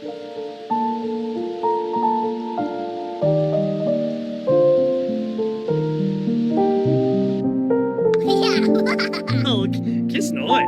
Oh, kiss noi.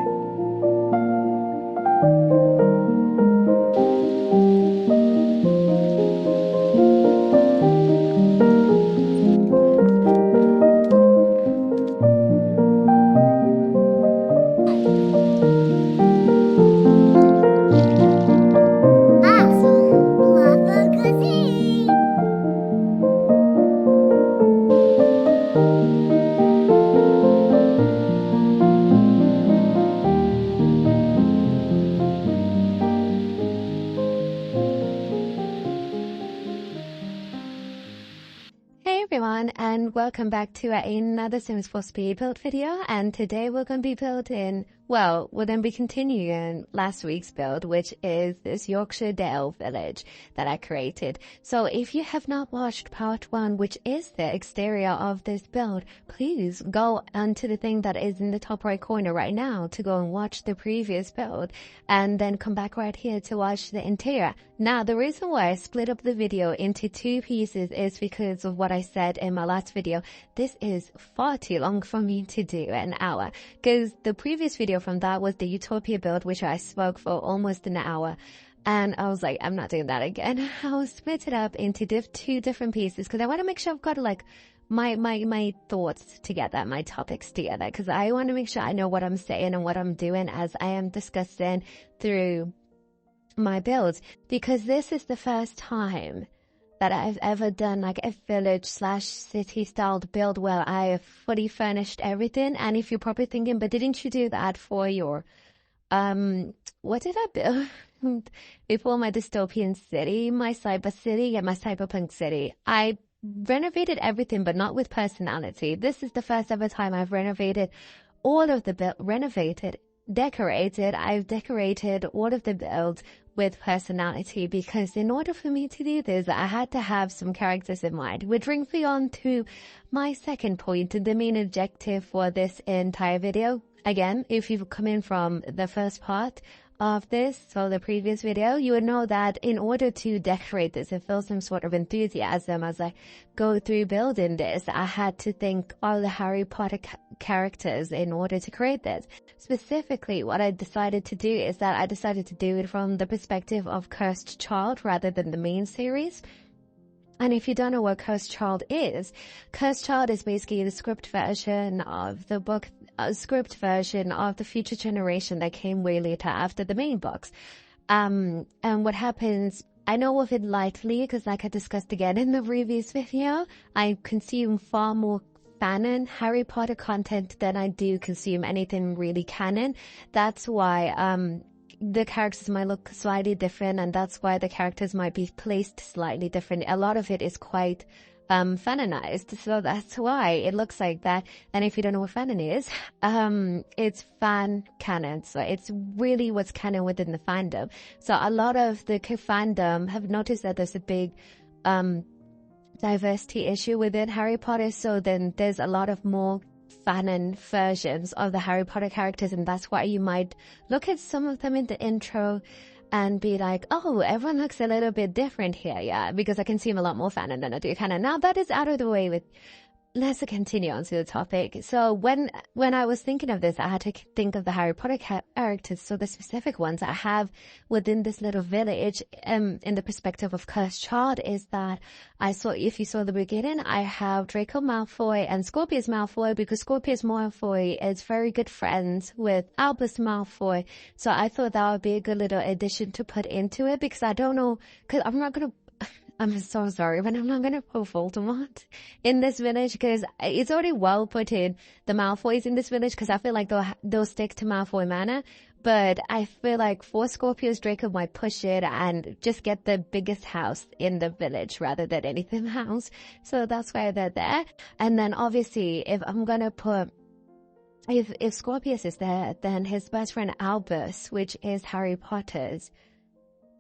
Hey everyone, and welcome back to another Sims 4 speed build video. And today we're going to be building, well, we're going to be continuing last week's build, which is this Yorkshire Dale village that I created. So if you have not watched part 1, which is the exterior of this build, please go onto the thing that is in the top right corner right now to go and watch the previous build, and then come back right here to watch the interior. Now, the reason why I split up the video into 2 pieces is because of what I said in my last video. This is far too long for me to do, an hour, because the previous video from that was the Utopia build, which I spoke for almost an hour. And I was like, I'm not doing that again. I'll split it up into 2 different pieces because I want to make sure I've got like my thoughts together, my topics together, because I want to make sure I know what I'm saying and what I'm doing as I am discussing through my builds, because this is the first time that I've ever done like a village / city styled build where I have fully furnished everything. And if you're probably thinking, but didn't you do that for your what did I build before my dystopian city, my cyber city, and my cyberpunk city? I renovated everything, but not with personality. This is the first ever time I've renovated all of the build, decorated. I've decorated all of the builds with personality, because in order for me to do this, I had to have some characters in mind, which brings me on to my second point and the main objective for this entire video. Again, if you've come in from the first part of this, so the previous video, you would know that in order to decorate this and feel some sort of enthusiasm as I go through building this, I had to think all the Harry Potter characters in order to create this. Specifically, what I decided to do is that I decided to do it from the perspective of Cursed Child rather than the main series. And if you don't know what Cursed Child is basically the script version of the book, script version of the future generation that came way later after the main books. And what happens, I know of it lightly because, like I discussed again in the previous video, I consume far more canon Harry Potter content than I do consume anything really canon. That's why the characters might look slightly different, and that's why the characters might be placed slightly different. A lot of it is quite fanonized, so that's why it looks like that. And if you don't know what fanon is, it's fan canon, so it's really what's canon within the fandom. So a lot of the fandom have noticed that there's a big diversity issue within Harry Potter, so then there's a lot of more fanon versions of the Harry Potter characters, and that's why you might look at some of them in the intro and be like, oh, everyone looks a little bit different here, yeah, because I consume a lot more fanon than I do canon. Now that is out of the way, let's continue on to the topic. So when I was thinking of this, I had to think of the Harry Potter characters, so the specific ones I have within this little village, in the perspective of Cursed Child, is that if you saw the beginning, I have Draco Malfoy and Scorpius Malfoy, because Scorpius Malfoy is very good friends with Albus Malfoy. So I thought that would be a good little addition to put into it, because I don't know, because I'm so sorry, but I'm not going to put Voldemort in this village, because it's already well put in the Malfoys in this village, because I feel like they'll stick to Malfoy Manor. But I feel like for Scorpius, Draco might push it and just get the biggest house in the village rather than anything else. So that's why they're there. And then obviously, if I'm going to put, if Scorpius is there, then his best friend Albus, which is Harry Potter's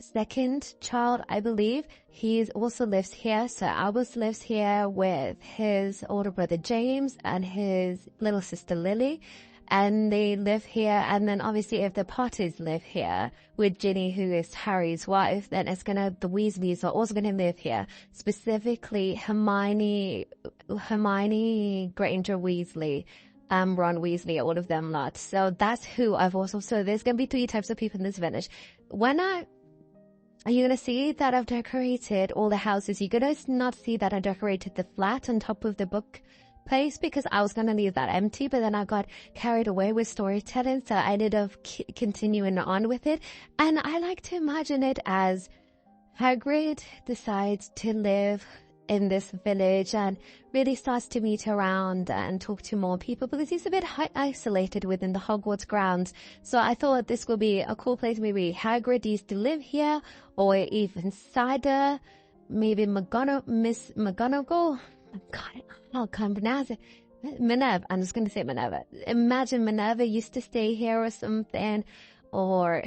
second child, I believe, he also lives here. So Albus lives here with his older brother James and his little sister Lily. and they live here. And then obviously if the Potters live here with Ginny, who is Harry's wife, then the Weasleys are also gonna live here. Specifically Hermione Granger Weasley, Ron Weasley, all of them lot. So that's who I've also, so there's gonna be 3 types of people in this village. Are you going to see that I've decorated all the houses? You're going to not see that I decorated the flat on top of the bookplace because I was going to leave that empty, but then I got carried away with storytelling, so I ended up continuing on with it. And I like to imagine it as Hagrid decides to live in this village and really starts to meet around and talk to more people because he's a bit isolated within the Hogwarts grounds. So I thought this would be a cool place. Maybe Hagrid used to live here, or even Cider, maybe Miss McGonagall. God, I can't pronounce it. Minerva. I'm just going to say Minerva. Imagine Minerva used to stay here or something, or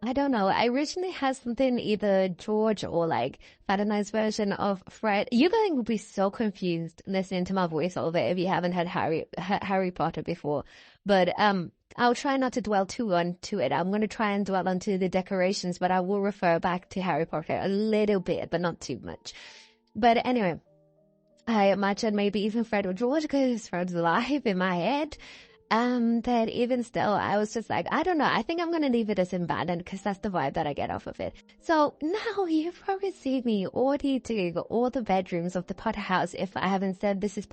I don't know. I originally had something, either George or like Fat and Nice version of Fred. You guys will be so confused listening to my voiceover if you haven't had Harry Potter before. But I'll try not to dwell too onto it. I'm going to try and dwell onto the decorations, but I will refer back to Harry Potter a little bit, but not too much. But anyway, I imagine maybe even Fred or George, because Fred's alive in my head. That even still, I was just like, I don't know. I think I'm going to leave it as abandoned because that's the vibe that I get off of it. So now you've probably seen me auditing all the bedrooms of the Potter house. If I haven't said this is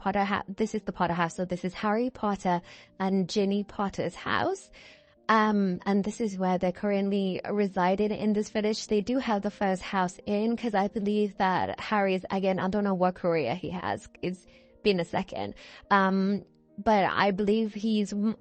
this is the Potter house. So this is Harry Potter and Ginny Potter's house. And this is where they're currently residing in this village. They do have the first house in because I believe that Harry's, again, I don't know what career he has. It's been a second. But I believe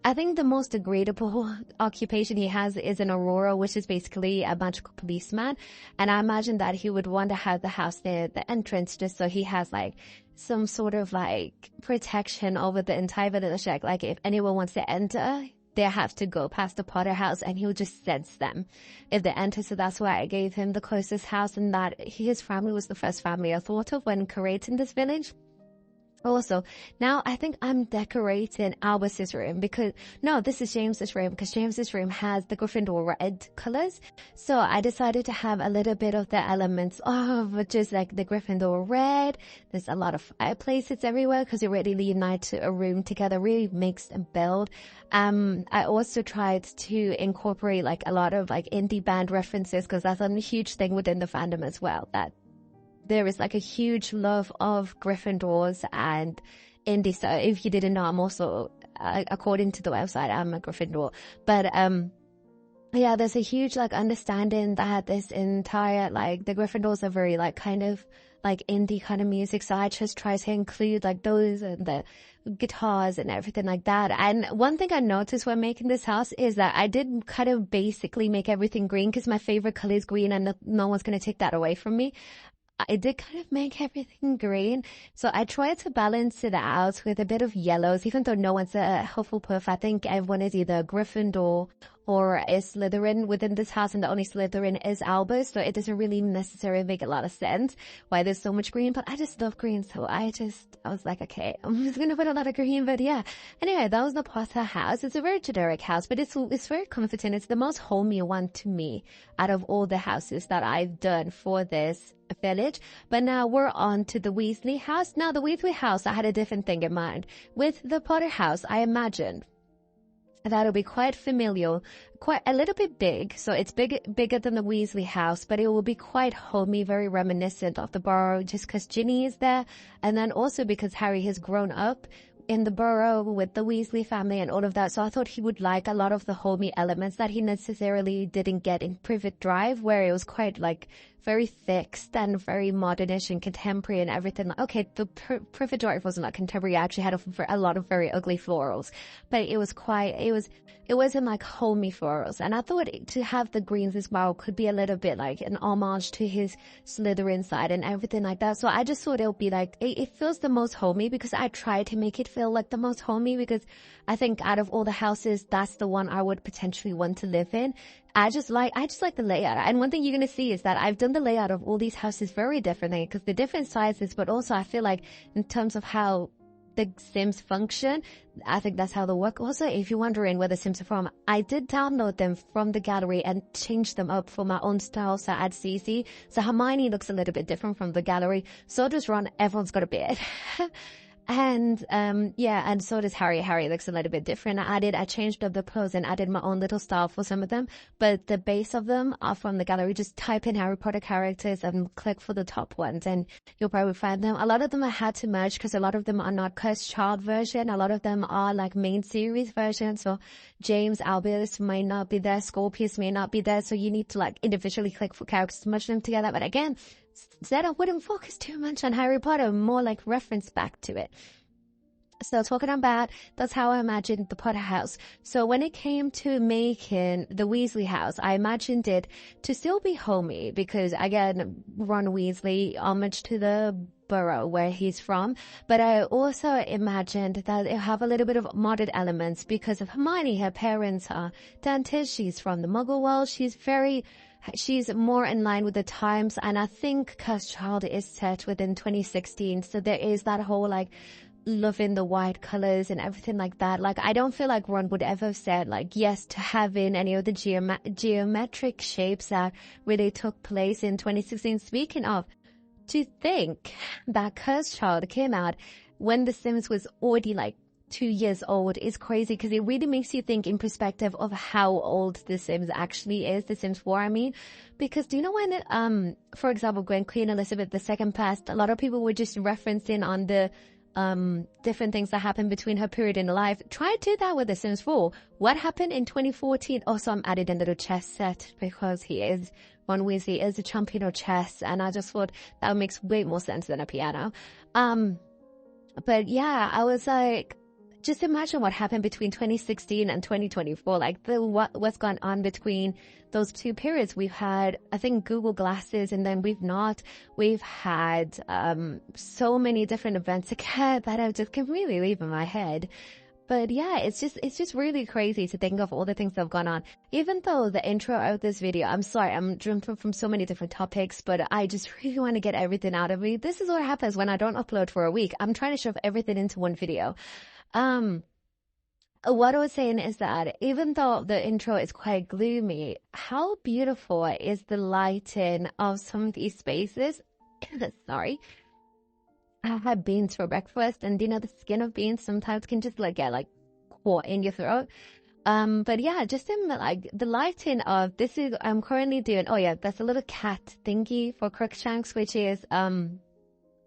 I think the most agreeable occupation he has is an Aurora, which is basically a magical policeman. And I imagine that he would want to have the house near the entrance just so he has like some sort of like protection over the entire village. Like if anyone wants to enter, they have to go past the Potter house and he'll just sense them if they enter. So that's why I gave him the closest house, and that his family was the first family I thought of when creating this village. Also, now I think I'm decorating Albert's room this is James's room, because James's room has the Gryffindor red colors. So I decided to have a little bit of the elements of just like the Gryffindor red. There's a lot of fireplaces everywhere because it really unites a room together, really makes a build. I also tried to incorporate like a lot of like indie band references because that's a huge thing within the fandom as well, that there is like a huge love of Gryffindors and indie. So if you didn't know, I'm also, according to the website, I'm a Gryffindor. But yeah, there's a huge like understanding that this entire like the Gryffindors are very like kind of like indie kind of music. So I just try to include like those and the guitars and everything like that. And one thing I noticed when making this house is that I did kind of basically make everything green because my favorite color is green, and no one's going to take that away from me. I did kind of make everything green. So I tried to balance it out with a bit of yellows, even though no one's a Hufflepuff. I think everyone is either Gryffindor or a Slytherin within this house, and the only Slytherin is Albus. So it doesn't really necessarily make a lot of sense why there's so much green, but I just love green. So I was like, okay, I'm just going to put a lot of green, but yeah. Anyway, that was the Potter house. It's a very generic house, but it's very comforting. It's the most homey one to me out of all the houses that I've done for this village. But now we're on to the Weasley house. Now the Weasley house, I had a different thing in mind. With the Potter house, I imagined that'll be quite familial, quite a little bit big. So it's bigger than the Weasley house, but it will be quite homey, very reminiscent of the Burrow, just because Ginny is there. And then also because Harry has grown up in the Burrow with the Weasley family and all of that. So I thought he would like a lot of the homey elements that he necessarily didn't get in Privet Drive, where it was quite like very fixed and very modernish and contemporary and everything. Okay, the Privet Drive wasn't like contemporary. It actually had a lot of very ugly florals, but it wasn't like homey florals. And I thought to have the greens as well could be a little bit like an homage to his Slytherin side and everything like that. So I just thought it would be like, it feels the most homey because I tried to make it feel like the most homey, because I think out of all the houses, that's the one I would potentially want to live in. I just like the layout. And one thing you're going to see is that I've done the layout of all these houses very differently because the different sizes, but also I feel like in terms of how the Sims function. I think that's how they work. Also, if you're wondering where the Sims are from, I did download them from the gallery and change them up for my own style. So I add CC. So Hermione looks a little bit different from the gallery. So does Ron. Everyone's got a beard. And and so does Harry. Harry looks a little bit different. I changed up the clothes and added my own little style for some of them, but the base of them are from the gallery. Just type in Harry Potter characters and click for the top ones and you'll probably find them. A lot of them I had to merge because a lot of them are not Cursed Child version. A lot of them are like main series version. So James Albus may not be there, Scorpius may not be there, so you need to like individually click for characters to merge them together. But again, said I wouldn't focus too much on Harry Potter, more like reference back to it. So talking about, that's how I imagined the Potter house. So when it came to making the Weasley house, I imagined it to still be homey because, again, Ron Weasley, homage to the borough where he's from. But I also imagined that it'll have a little bit of modern elements because of Hermione. Her parents are dentists. She's from the Muggle world. She's more in line with the times. And I think Cursed Child is set within 2016. So there is that whole like loving the white colors and everything like that. Like, I don't feel like Ron would ever have said like yes to having any of the geometric shapes that really took place in 2016. Speaking of, to think that Cursed Child came out when The Sims was already like 2 years old is crazy, because it really makes you think in perspective of how old The Sims actually is, The Sims 4 I mean. Because do you know when for example, when Queen Elizabeth II passed, a lot of people were just referencing on the different things that happened between her period in life. Try to do that with The Sims 4. What happened in 2014? Also, I'm added a little chess set because Ron Weasley is a champion of chess, and I just thought that makes way more sense than a piano. But yeah, I was like, just imagine what happened between 2016 and 2024. Like what's gone on between those two periods. We've had, I think, Google Glasses, and then we've had so many different events that I just can really leave in my head. But yeah, it's just really crazy to think of all the things that have gone on. Even though the intro of this video, I'm sorry, I'm jumping from so many different topics, but I just really want to get everything out of me. This is what happens when I don't upload for a week. I'm trying to shove everything into one video. What I was saying is that even though the intro is quite gloomy, how beautiful is the lighting of some of these spaces? Sorry. I had beans for breakfast, and the skin of beans sometimes can just like get like caught in your throat. But yeah, just in like the lighting of this is, I'm currently doing, oh yeah, that's a little cat thingy for Crookshanks, which is,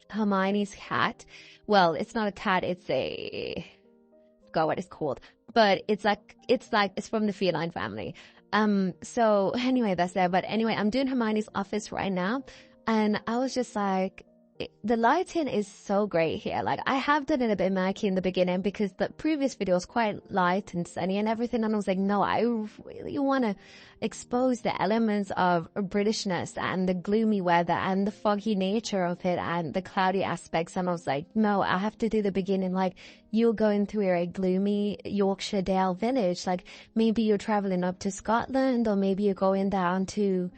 Hermione's cat. Well, it's not a cat, it's forgot what it's called, but it's from the feline family. So anyway, that's there. But anyway, I'm doing Hermione's office right now, and I was just like, the lighting is so great here. Like, I have done it a bit murky in the beginning because the previous video was quite light and sunny and everything, and I was like, no, I really want to expose the elements of Britishness and the gloomy weather and the foggy nature of it and the cloudy aspects. And I was like, no, I have to do the beginning like you're going through a gloomy Yorkshire Dale village. Like, maybe you're traveling up to Scotland, or maybe you're going down to,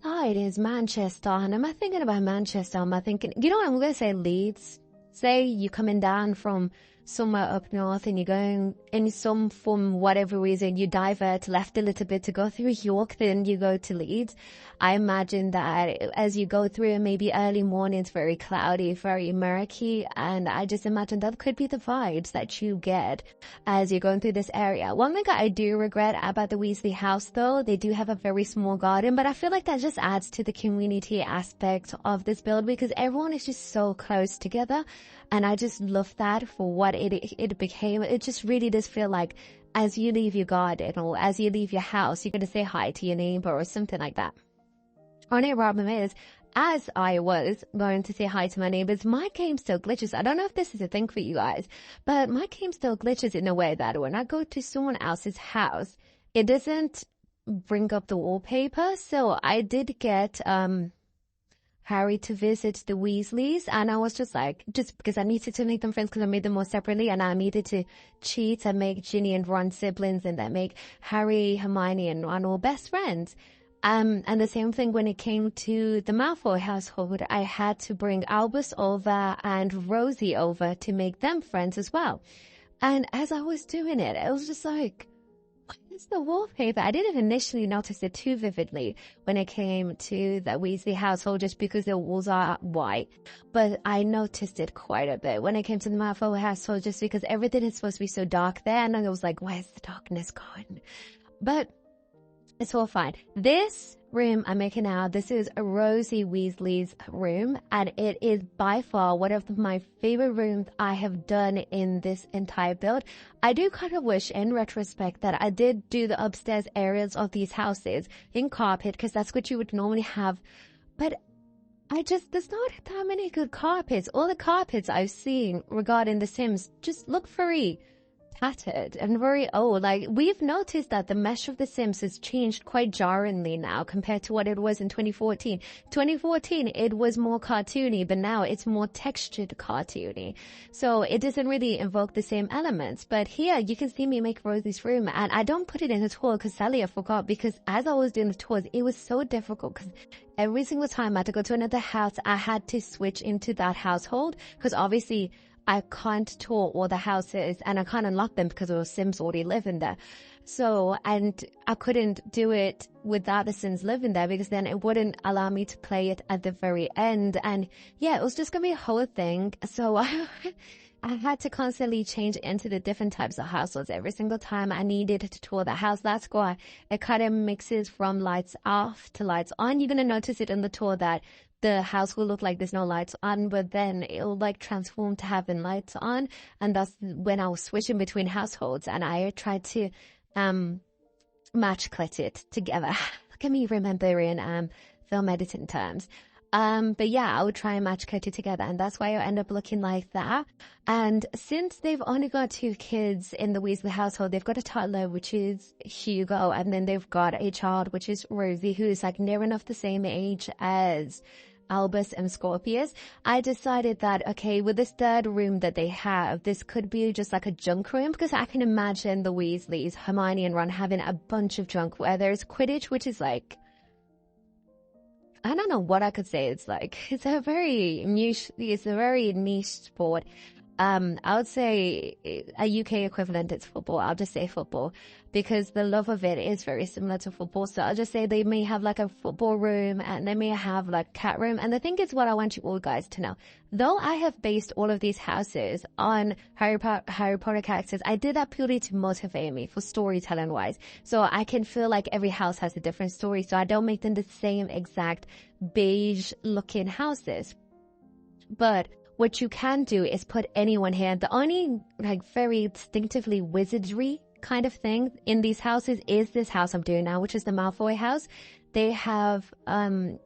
it is Manchester. And am I thinking about Manchester? Am I thinking, I'm going to say Leeds. Say you're coming down from somewhere up north and you're going in some, from whatever reason, you divert left a little bit to go through York, then you go to Leeds. I imagine that as you go through, maybe early mornings, very cloudy, very murky, and I just imagine that could be the vibes that you get as you're going through this area. One thing I do regret about the Weasley house, though, they do have a very small garden, but I feel like that just adds to the community aspect of this build because everyone is just so close together, and I just love that for what it became. It just really does feel like as you leave your garden or as you leave your house, you're going to say hi to your neighbor or something like that. Only problem is, as I was going to say hi to my neighbors, my game still glitches. I don't know if this is a thing for you guys, but my game still glitches in a way that when I go to someone else's house, it doesn't bring up the wallpaper. So I did get Harry to visit the Weasleys, and I was just because I needed to make them friends because I made them more separately, and I needed to cheat and make Ginny and Ron siblings and then make Harry, Hermione and Ron all best friends. And the same thing when it came to the Malfoy household, I had to bring Albus over and Rosie over to make them friends as well. And as I was doing it, it was just like, what is the wallpaper? I didn't initially notice it too vividly when it came to the Weasley household just because the walls are white. But I noticed it quite a bit when it came to the Malfoy household just because everything is supposed to be so dark there. And I was like, where's the darkness going? But it's all fine. This room I'm making now, this is Rosie Weasley's room, and it is by far one of my favorite rooms I have done in this entire build. I do kind of wish, in retrospect, that I did do the upstairs areas of these houses in carpet, because that's what you would normally have. But there's not that many good carpets. All the carpets I've seen regarding The Sims just look very tattered and very old. Like, we've noticed that the mesh of The Sims has changed quite jarringly now compared to what it was in 2014. 2014, it was more cartoony, but now it's more textured cartoony. So it doesn't really invoke the same elements. But here, you can see me make Rosie's room, and I don't put it in a tour because sadly I forgot, because as I was doing the tours, it was so difficult because every single time I had to go to another house, I had to switch into that household because obviously I can't tour all the houses and I can't unlock them because there were Sims already living there. So, and I couldn't do it without the Sims living there because then it wouldn't allow me to play it at the very end. And yeah, it was just going to be a whole thing. So I had to constantly change into the different types of households every single time I needed to tour the house. That's why it kind of mixes from lights off to lights on. You're going to notice it in the tour that the house will look like there's no lights on, but then it'll like transform to having lights on. And that's when I was switching between households and I tried to match clip it together. Look at me remembering film editing terms. But yeah, I would try and match cut it together, and that's why I end up looking like that. And since they've only got 2 kids in the Weasley household, they've got a toddler, which is Hugo, and then they've got a child, which is Rosie, who is like near enough the same age as Albus and Scorpius. I decided that, okay, with this third room that they have, this could be just like a junk room, because I can imagine the Weasleys, Hermione and Ron, having a bunch of junk where there's Quidditch, which is like, I don't know what I could say. It's like, it's a very niche sport. I would say a UK equivalent, it's football. I'll just say football because the love of it is very similar to football. So I'll just say they may have like a football room and they may have like cat room. And the thing is, what I want you all guys to know, though I have based all of these houses on Harry Potter characters, I did that purely to motivate me for storytelling wise. So I can feel like every house has a different story. So I don't make them the same exact beige looking houses. But what you can do is put anyone here. The only like very distinctively wizardry kind of thing in these houses is this house I'm doing now, which is the Malfoy house. They have the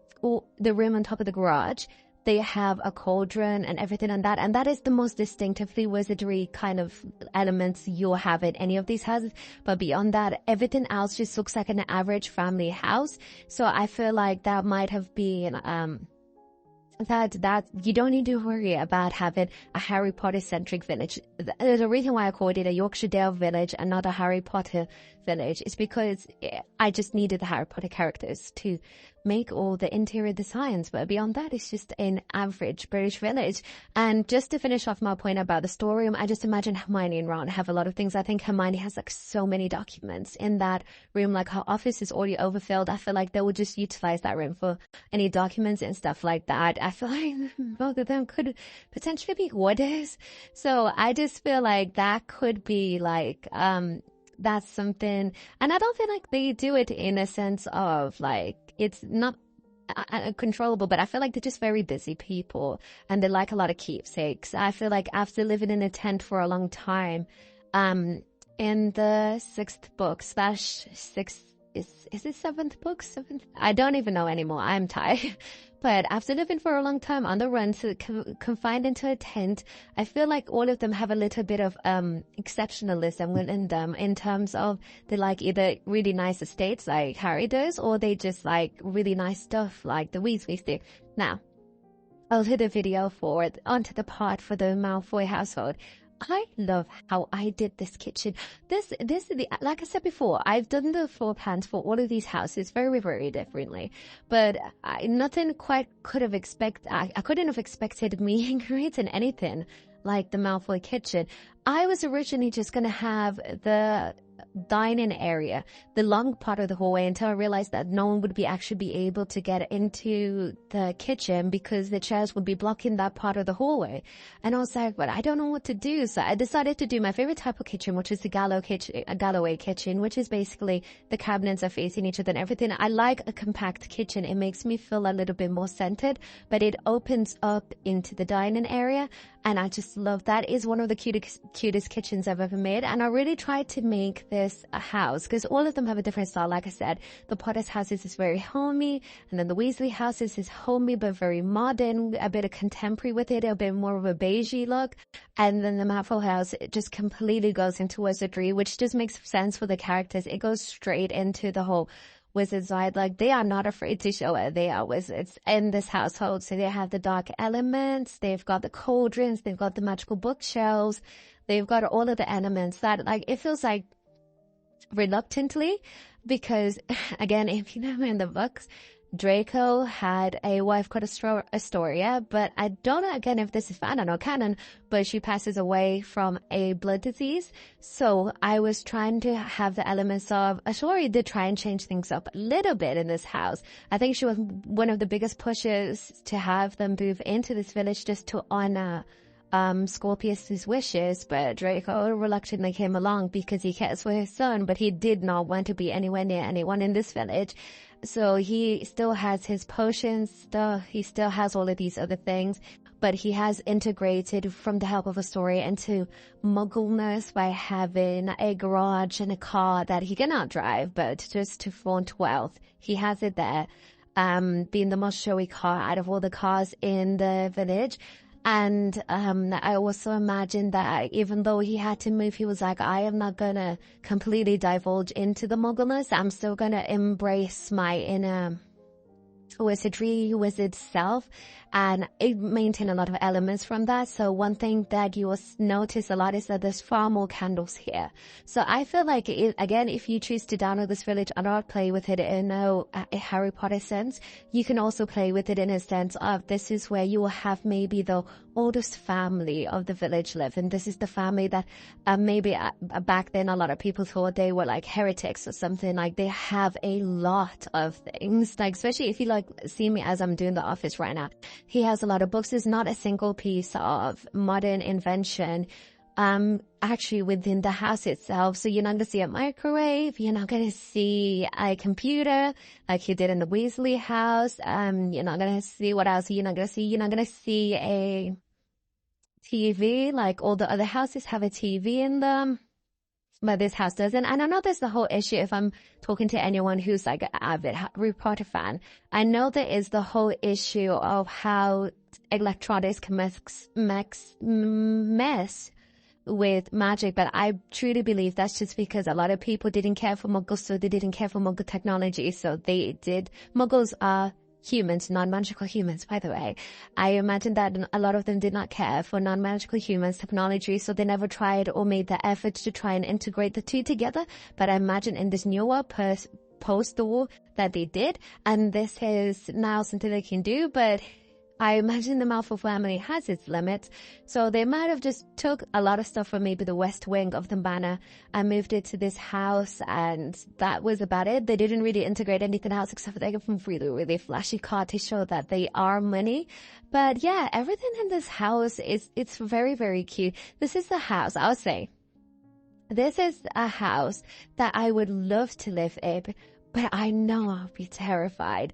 room on top of the garage. They have a cauldron and everything on that. And that is the most distinctively wizardry kind of elements you'll have in any of these houses. But beyond that, everything else just looks like an average family house. So I feel like that might have been that you don't need to worry about having a Harry Potter centric village. The reason why I called it a Yorkshire Dale village and not a Harry Potter village is because I just needed the Harry Potter characters to make all the interior designs, but beyond that, it's just an average British village. And just to finish off my point about the storeroom, I just imagine Hermione and Ron have a lot of things. I think Hermione has like so many documents in that room, like her office is already overfilled. I feel like they would just utilize that room for any documents and stuff like that. I feel like both of them could potentially be orders. So I just feel like that could be like, that's something. And I don't feel like they do it in a sense of like, it's not controllable, but I feel like they're just very busy people and they like a lot of keepsakes. I feel like after living in a tent for a long time, in the 6th book is it 7th book? 7th? I don't even know anymore. I'm tired. But after living for a long time on the run, so confined into a tent, I feel like all of them have a little bit of exceptionalism within them in terms of they like either really nice estates like Harry does, or they just like really nice stuff like the Weasleys do. Now, I'll hit the video forward onto the part for the Malfoy household. I love how I did this kitchen. This is the, like I said before, I've done the floor plans for all of these houses very, very differently. But nothing quite could have I couldn't have expected me creating anything like the Malfoy kitchen. I was originally just going to have the dining area, the long part of the hallway, until I realized that no one would actually be able to get into the kitchen because the chairs would be blocking that part of the hallway. And I was like, but I don't know what to do. So I decided to do my favorite type of kitchen, which is the Galloway kitchen, which is basically the cabinets are facing each other and everything. I like a compact kitchen. It makes me feel a little bit more centered, but it opens up into the dining area. And I just love that. Is one of the cutest kitchens I've ever made. And I really tried to make this a house because all of them have a different style. Like I said, the Potter's houses is very homey, and then the Weasley houses is homey but very modern, a bit of contemporary with it, a bit more of a beigey look. And then the Malfoy house, it just completely goes into wizardry, which just makes sense for the characters. It goes straight into the whole wizard side. Like, they are not afraid to show it. They are wizards in this household. So they have the dark elements, they've got the cauldrons, they've got the magical bookshelves, they've got all of the elements that, like, it feels like reluctantly, because again, if you know in the books, Draco had a wife called Astoria, but I don't know again if this is canon or canon, but she passes away from a blood disease. So I was trying to have the elements of Astoria did try and change things up a little bit in this house. I think she was one of the biggest pushes to have them move into this village just to honor Scorpius's wishes, but Draco reluctantly came along because he cares for his son, but he did not want to be anywhere near anyone in this village. So he still has his potions, he still has all of these other things, but he has integrated from the help of Astoria into muggleness by having a garage and a car that he cannot drive, but just to flaunt wealth. He has it there, being the most showy car out of all the cars in the village. And I also imagine that even though he had to move, he was like, I am not going to completely divulge into the muggleness. I'm still going to embrace my inner wizard self, and it maintain a lot of elements from that. So one thing that you will notice a lot is that there's far more candles here. So I feel like, again, if you choose to download this village and not play with it in a Harry Potter sense, you can also play with it in a sense of this is where you will have maybe the oldest family of the village live, and this is the family that maybe back then a lot of people thought they were like heretics or something. Like, they have a lot of things, like especially if you like see me as I'm doing the office right now. He has a lot of books. There's not a single piece of modern invention actually within the house itself. So you're not going to see a microwave, you're not going to see a computer like you did in the Weasley house. You're not going to see, what else you're not going to see a TV like all the other houses have a TV in them, but this house doesn't. And I know there's the whole issue, if I'm talking to anyone who's like an avid Harry Potter fan, I know there is the whole issue of how electronics can mess with magic, but I truly believe that's just because a lot of people didn't care for muggles, so they didn't care for muggle technology, so they did. Muggles are humans, non-magical humans, by the way. I imagine that a lot of them did not care for non-magical humans technology, so they never tried or made the effort to try and integrate the two together. But I imagine in this newer post the war that they did, and this is now something they can do, but I imagine the Malfoy family has its limits, so they might have just took a lot of stuff from maybe the west wing of the manor and moved it to this house, and that was about it. They didn't really integrate anything else except for they give them really, really flashy car to show that they are money. But yeah, everything in this house it's very, very cute. This is the house, I'll say. This is a house that I would love to live in, but I know I'll be terrified.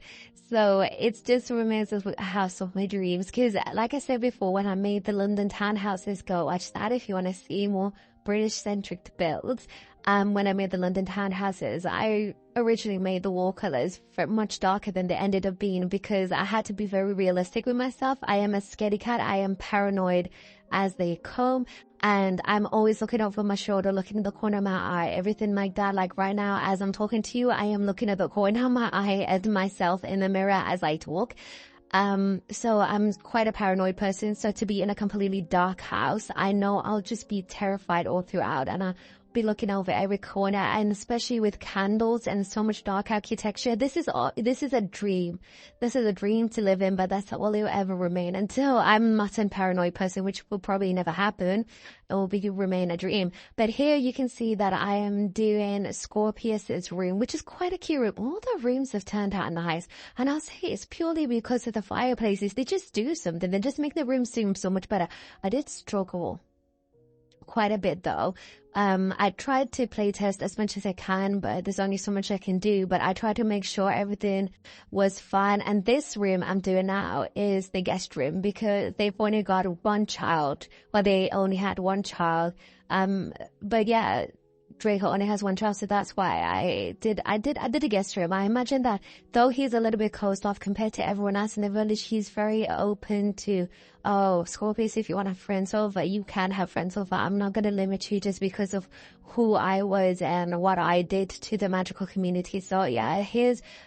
So it's just remains as a house of my dreams, because like I said before, when I made the London townhouses, go watch that if you want to see more British-centric builds. When I made the London townhouses, I originally made the wall colors much darker than they ended up being because I had to be very realistic with myself. I am a scaredy cat. I am paranoid as they come, and I'm always looking over my shoulder, looking in the corner of my eye, everything like that. Like right now, as I'm talking to you, I am looking at the corner of my eye at myself in the mirror as I talk. So I'm quite a paranoid person. So to be in a completely dark house, I know I'll just be terrified all throughout, and I'll be looking over every corner, and especially with candles and so much dark architecture. This is a dream. This is a dream to live in, but that's all it will ever remain until I'm not a paranoid person, which will probably never happen. It will remain a dream. But here you can see that I am doing Scorpius's room, which is quite a cute room. All the rooms have turned out nice, and I'll say it's purely because of the fireplaces. They just do something. They just make the room seem so much better. I did struggle quite a bit though. I tried to play test as much as I can, but there's only so much I can do. But I tried to make sure everything was fine. And this room I'm doing now is the guest room because they've only got one child. Well, they only had one child. But yeah, Draco only has one child, so that's why I did a guest room. I imagine that though he's a little bit closed off compared to everyone else in the village, he's very open to, oh, Scorpius, if you want to have friends over, you can have friends over. I'm not going to limit you just because of who I was and what I did to the magical community. So yeah,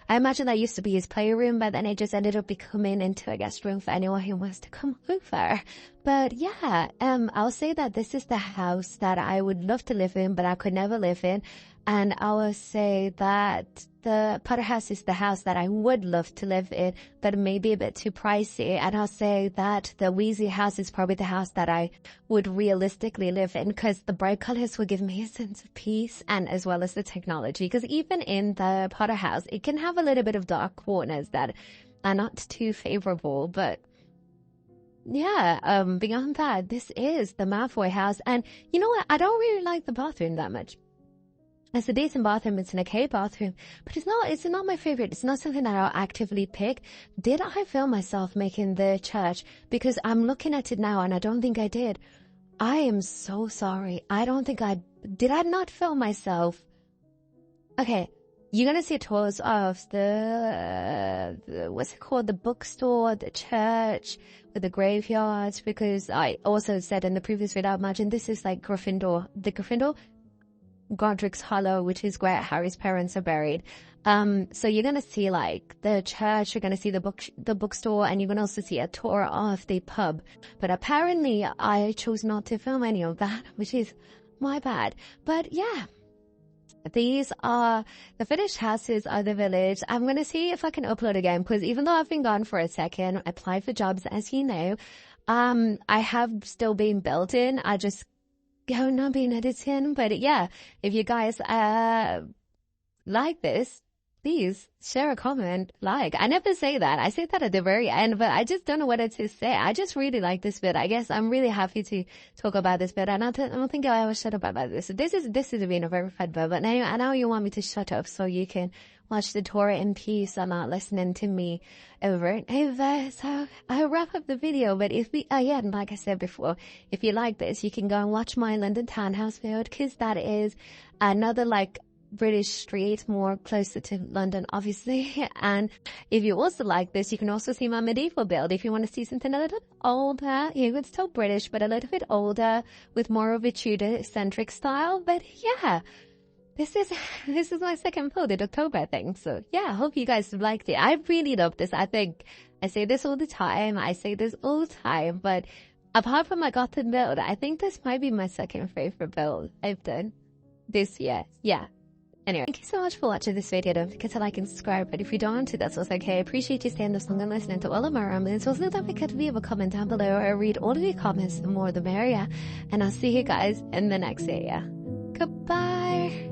I imagine that used to be his playroom, but then it just ended up becoming into a guest room for anyone who wants to come over. But yeah, I'll say that this is the house that I would love to live in, but I could never live in. And I will say that the Potter house is the house that I would love to live in, but maybe a bit too pricey. And I'll say that the Weasley house is probably the house that I would realistically live in because the bright colors will give me a sense of peace, and as well as the technology. Because even in the Potter house, it can have a little bit of dark corners that are not too favorable, but yeah, beyond that, this is the Malfoy house. And you know what? I don't really like the bathroom that much. It's a decent bathroom. It's an okay bathroom, but it's not my favorite. It's not something that I'll actively pick. Did I film myself making the church? Because I'm looking at it now and I don't think I did. I am so sorry. I don't think did I not film myself? Okay. You're going to see tours of the what's it called? The bookstore, the church, with the graveyards, because I also said in the previous video, I imagine this is like Gryffindor. The Gryffindor? Godric's Hollow, which is where Harry's parents are buried. So you're going to see like the church, you're going to see the bookstore, and you're going to also see a tour of the pub. But apparently I chose not to film any of that, which is my bad. But yeah. These are the finished houses of the village. I'm going to see if I can upload again, because even though I've been gone for a second, applied for jobs, as you know, I have still been built in. I just have not been editing. But yeah, if you guys like this, please share a comment, like. I never say that. I say that at the very end, but I just don't know what to say. I just really like this bit. I guess I'm really happy to talk about this bit. And I don't think I ever shut up about this. This is being a very fun bit. But anyway, I know you want me to shut up so you can watch the tour in peace and not listening to me over and over. So I'll wrap up the video. But like I said before, if you like this, you can go and watch my London townhouse build, because that is another like British street, more closer to London, obviously. And if you also like this, you can also see my medieval build. If you want to see something a little older, it's still British, but a little bit older with more of a Tudor-centric style. But yeah, this is my second build in October thing. So yeah, I hope you guys liked it. I really love this. I think I say this all the time. But apart from my Gotham build, I think this might be my second favorite build I've done this year. Yeah. Anyway, thank you so much for watching this video. Don't forget to like and subscribe, but if you don't want to, that's also okay. I appreciate you staying this long and listening to all of my ramblings. Also, don't forget to leave a comment down below. I read all of your comments, the more the merrier. And I'll see you guys in the next video. Goodbye!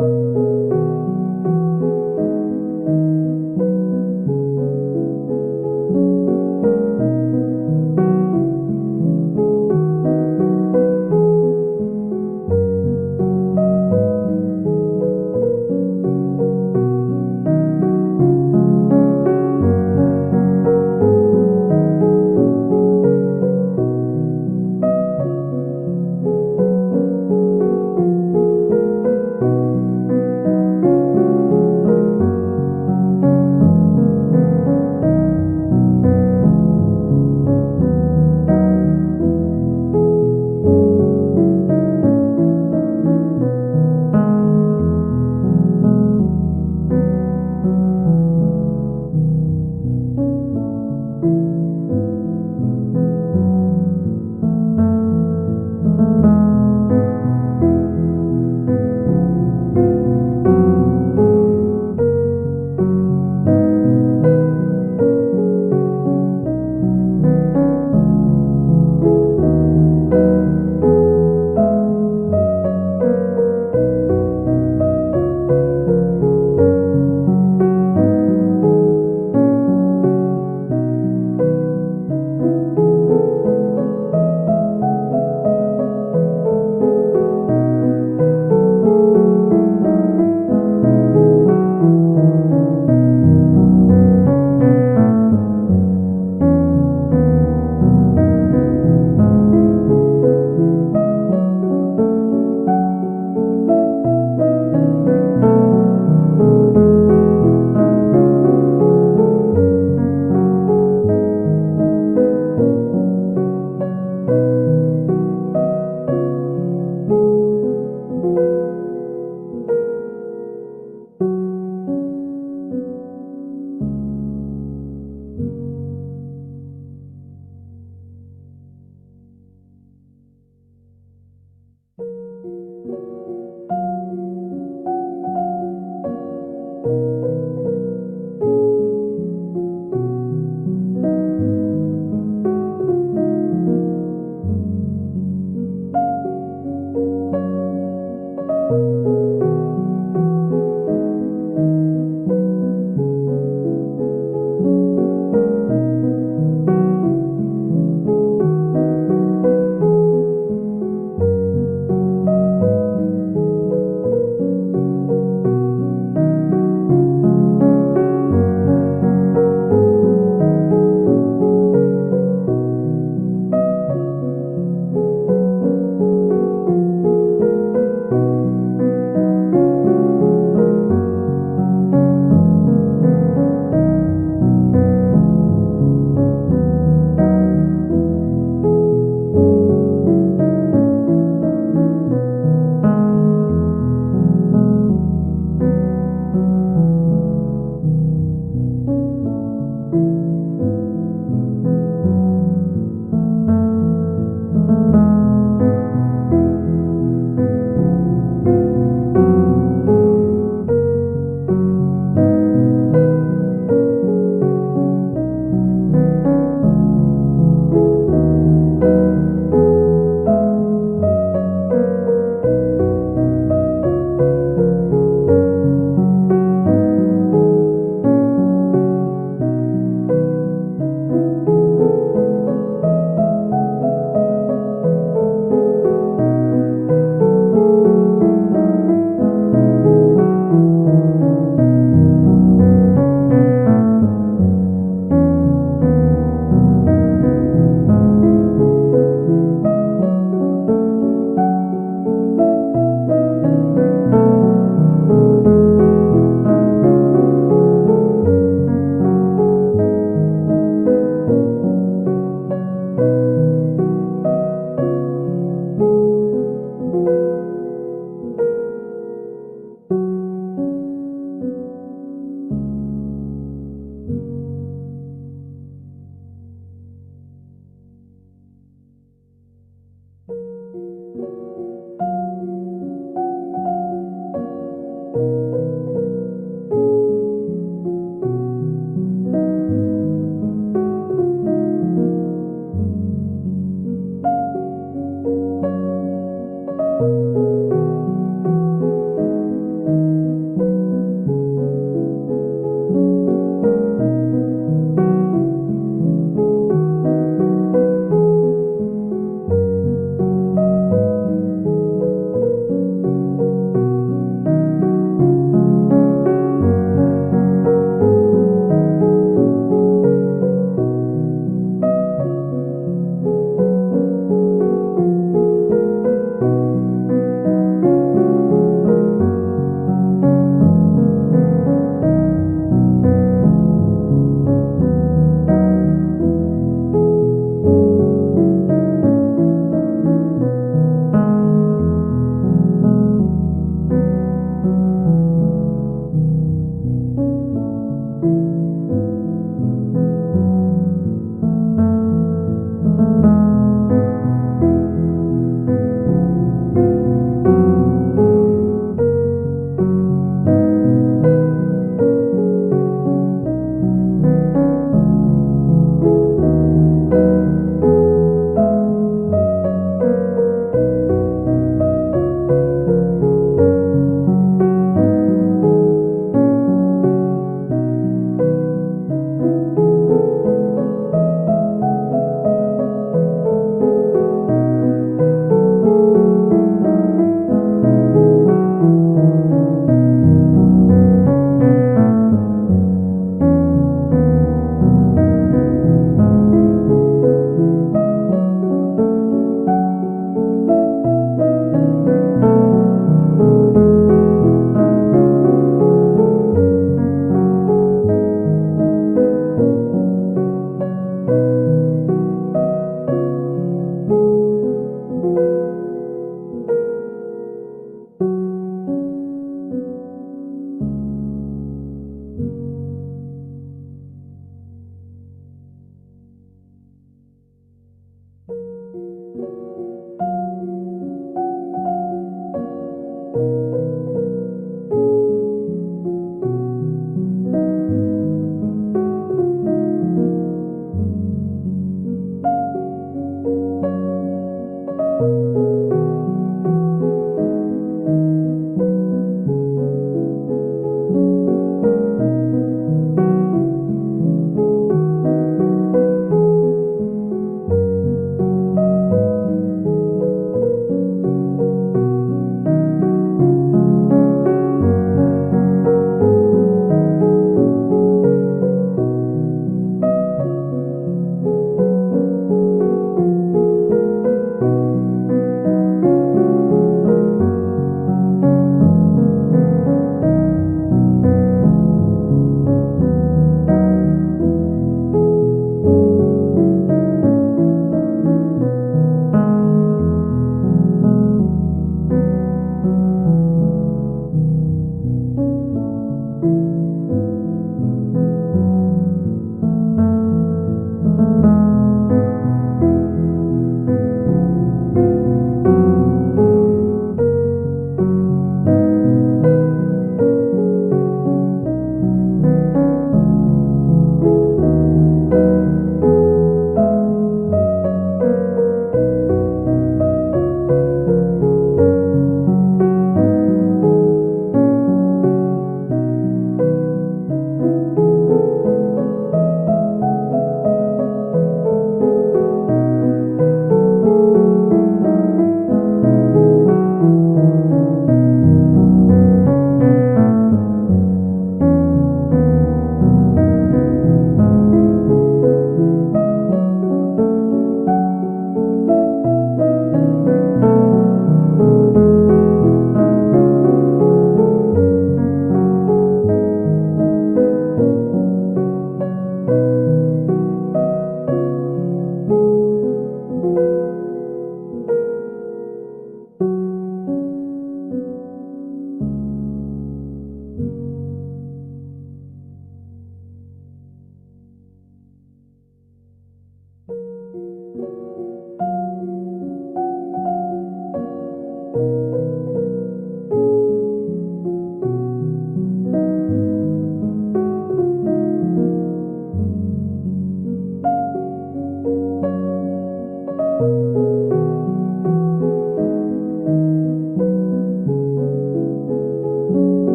you.